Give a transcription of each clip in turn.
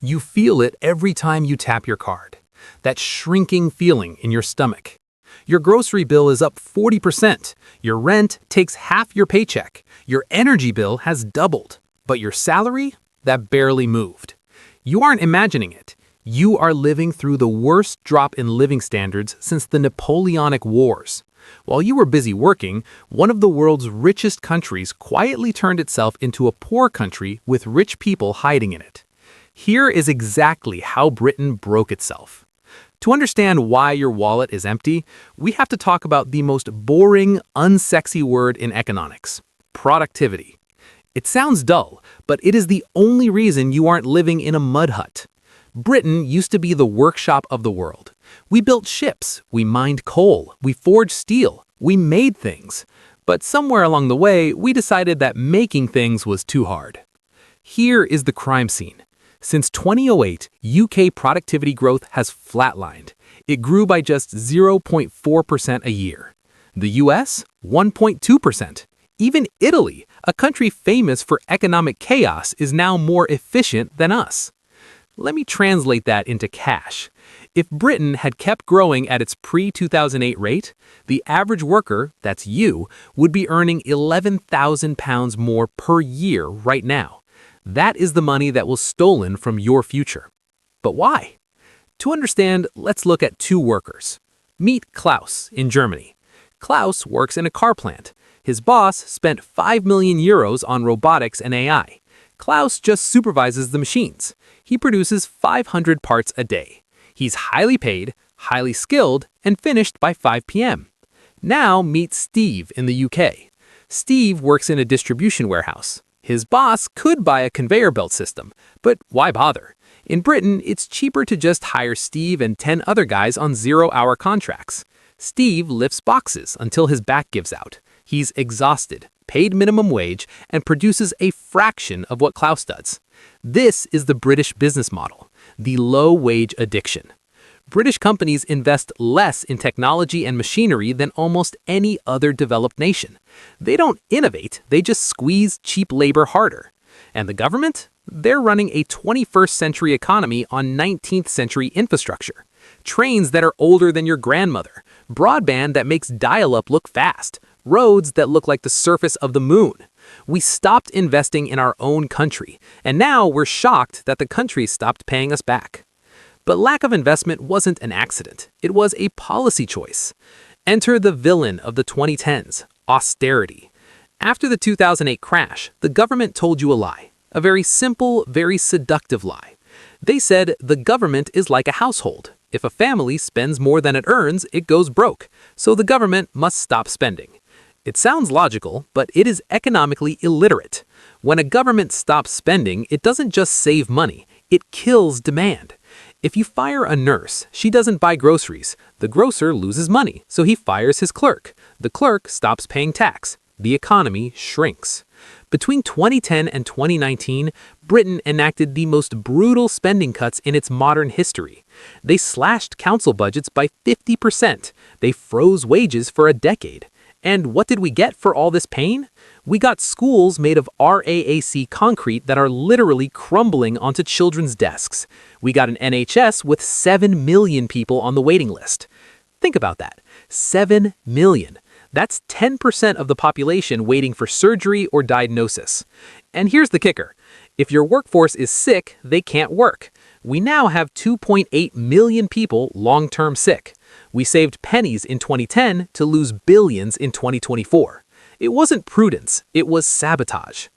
You feel it every time you tap your card. That shrinking feeling in your stomach. Your grocery bill is up 40%. Your rent takes half your paycheck. Your energy bill has doubled. But your salary? That barely moved. You aren't imagining it. You are living through the worst drop in living standards since the Napoleonic Wars. While you were busy working, one of the world's richest countries quietly turned itself into a poor country with rich people hiding in it. Here is exactly how Britain broke itself. To understand why your wallet is empty, we have to talk about the most boring, unsexy word in economics: productivity. It sounds dull, but it is the only reason you aren't living in a mud hut. Britain used to be the workshop of the world. We built ships, we mined coal, we forged steel, we made things. But somewhere along the way, we decided that making things was too hard. Here is the crime scene. Since 2008, UK productivity growth has flatlined. It grew by just 0.4% a year. The US, 1.2%. Even Italy, a country famous for economic chaos, is now more efficient than us. Let me translate that into cash. If Britain had kept growing at its pre-2008 rate, the average worker, that's you, would be earning £11,000 more per year right now. That is the money that was stolen from your future. But why? To understand, let's look at two workers. Meet Klaus in Germany. Klaus works in a car plant. His boss spent €5 million on robotics and AI. Klaus just supervises the machines. He produces 500 parts a day. He's highly paid, highly skilled, and finished by 5 p.m. Now meet Steve in the UK. Steve works in a distribution warehouse. His boss could buy a conveyor belt system, but why bother? In Britain, it's cheaper to just hire Steve and 10 other guys on 0-hour contracts. Steve lifts boxes until his back gives out. He's exhausted, paid minimum wage, and produces a fraction of what Klaus does. This is the British business model, the low-wage addiction. British companies invest less in technology and machinery than almost any other developed nation. They don't innovate, they just squeeze cheap labor harder. And the government? They're running a 21st century economy on 19th century infrastructure. Trains that are older than your grandmother, broadband that makes dial-up look fast, roads that look like the surface of the moon. We stopped investing in our own country, and now we're shocked that the country stopped paying us back. But lack of investment wasn't an accident. It was a policy choice. Enter the villain of the 2010s, austerity. After the 2008 crash, the government told you a lie. A very simple, very seductive lie. They said the government is like a household. If a family spends more than it earns, it goes broke. So the government must stop spending. It sounds logical, but it is economically illiterate. When a government stops spending, it doesn't just save money, it kills demand. If you fire a nurse, she doesn't buy groceries. The grocer loses money, so he fires his clerk. The clerk stops paying tax. The economy shrinks. Between 2010 and 2019, Britain enacted the most brutal spending cuts in its modern history. They slashed council budgets by 50%. They froze wages for a decade. And what did we get for all this pain? We got schools made of RAAC concrete that are literally crumbling onto children's desks. We got an NHS with 7 million people on the waiting list. Think about that. 7 million. That's 10% of the population waiting for surgery or diagnosis. And here's the kicker. If your workforce is sick, they can't work. We now have 2.8 million people long-term sick. We saved pennies in 2010 to lose billions in 2024. It wasn't prudence, it was sabotage.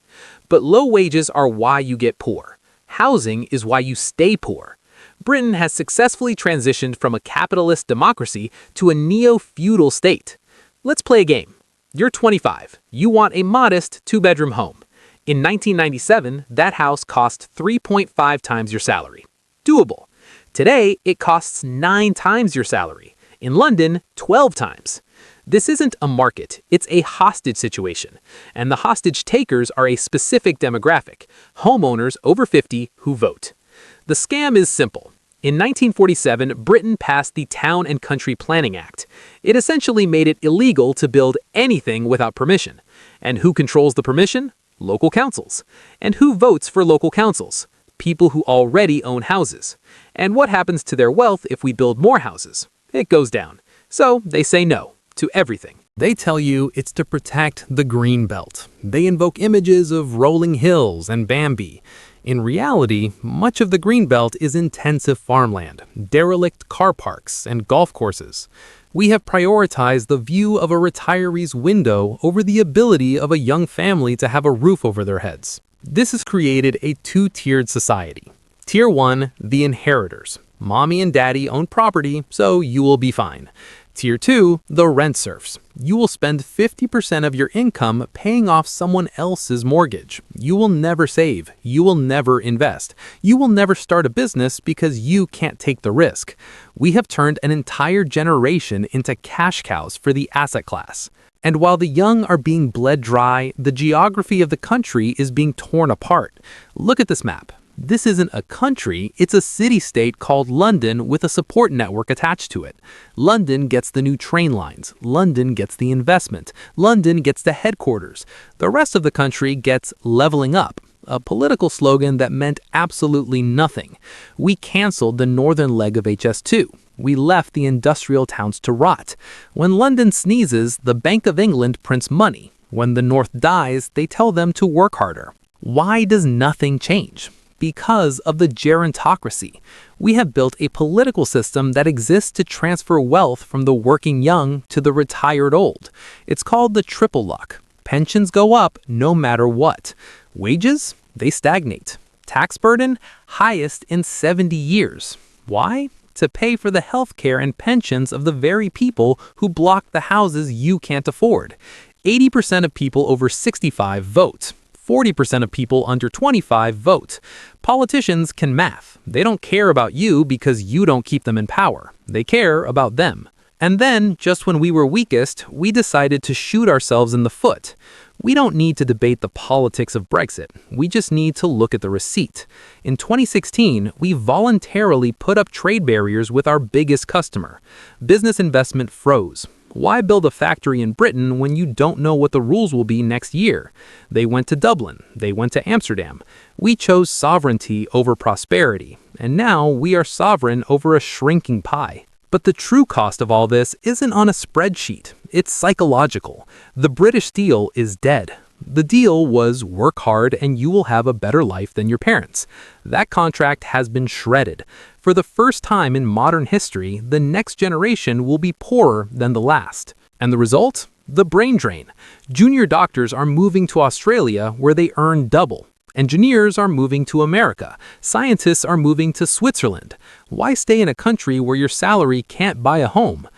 But low wages are why you get poor. Housing is why you stay poor. Britain has successfully transitioned from a capitalist democracy to a neo-feudal state. Let's play a game. You're 25. You want a modest 2-bedroom home. In 1997, that house cost 3.5 times your salary. Doable. Today, it costs 9 times your salary. In London, 12 times. This isn't a market, it's a hostage situation. And the hostage takers are a specific demographic, homeowners over 50 who vote. The scam is simple. In 1947, Britain passed the Town and Country Planning Act. It essentially made it illegal to build anything without permission. And who controls the permission? Local councils. And who votes for local councils? people who already own houses. And what happens to their wealth if we build more houses? It goes down. So they say no to everything. They tell you it's to protect the green belt. They invoke images of rolling hills and Bambi. In reality, much of the green belt is intensive farmland, derelict car parks, and golf courses. We have prioritized the view of a retiree's window over the ability of a young family to have a roof over their heads. This has created a two-tiered society. Tier 1, the inheritors. Mommy and daddy own property, so you will be fine. Tier 2, the rent serfs. You will spend 50% of your income paying off someone else's mortgage. You will never save. You will never invest. You will never start a business because you can't take the risk. We have turned an entire generation into cash cows for the asset class. And while the young are being bled dry, the geography of the country is being torn apart. Look at this map. This isn't a country, it's a city-state called London with a support network attached to it. London gets the new train lines. London gets the investment. London gets the headquarters. The rest of the country gets leveling up, a political slogan that meant absolutely nothing. We canceled the northern leg of HS2. We left the industrial towns to rot. When London sneezes, the Bank of England prints money. When the North dies, they tell them to work harder. Why does nothing change? Because of the gerontocracy. We have built a political system that exists to transfer wealth from the working young to the retired old. It's called the triple luck. Pensions go up no matter what. Wages? They stagnate. Tax burden? Highest in 70 years. Why? To pay for the health care and pensions of the very people who block the houses you can't afford. 80% of people over 65 vote. 40% of people under 25 vote. Politicians can math. They don't care about you because you don't keep them in power. They care about them. And then, just when we were weakest, we decided to shoot ourselves in the foot. We don't need to debate the politics of Brexit. We just need to look at the receipt. In 2016, we voluntarily put up trade barriers with our biggest customer. Business investment froze. Why build a factory in Britain when you don't know what the rules will be next year? They went to Dublin. They went to Amsterdam. We chose sovereignty over prosperity. And now we are sovereign over a shrinking pie. But the true cost of all this isn't on a spreadsheet. It's psychological. The British deal is dead. The deal was work hard and you will have a better life than your parents. That contract has been shredded. For the first time in modern history, the next generation will be poorer than the last. And the result? The brain drain. Junior doctors are moving to Australia where they earn double. Engineers are moving to America. Scientists are moving to Switzerland. Why stay in a country where your salary can't buy a home?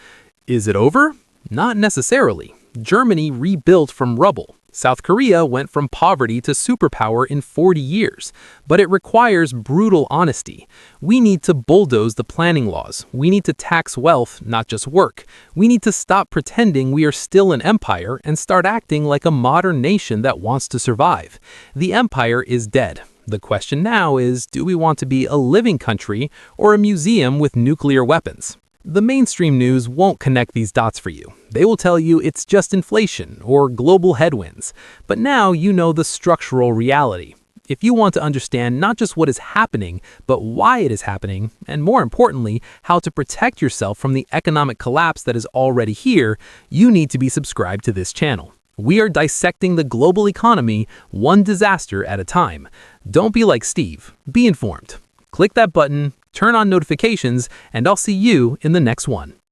Is it over? Not necessarily. Germany rebuilt from rubble. South Korea went from poverty to superpower in 40 years, but it requires brutal honesty. We need to bulldoze the planning laws. We need to tax wealth, not just work. We need to stop pretending we are still an empire and start acting like a modern nation that wants to survive. The empire is dead. The question now is, do we want to be a living country or a museum with nuclear weapons? The mainstream news won't connect these dots for you. They will tell you it's just inflation or global headwinds. But now you know the structural reality. If you want to understand not just what is happening, but why it is happening, and more importantly, how to protect yourself from the economic collapse that is already here, you need to be subscribed to this channel. We are dissecting the global economy one disaster at a time. Don't be like Steve. Be informed. Click that button, turn on notifications, and I'll see you in the next one.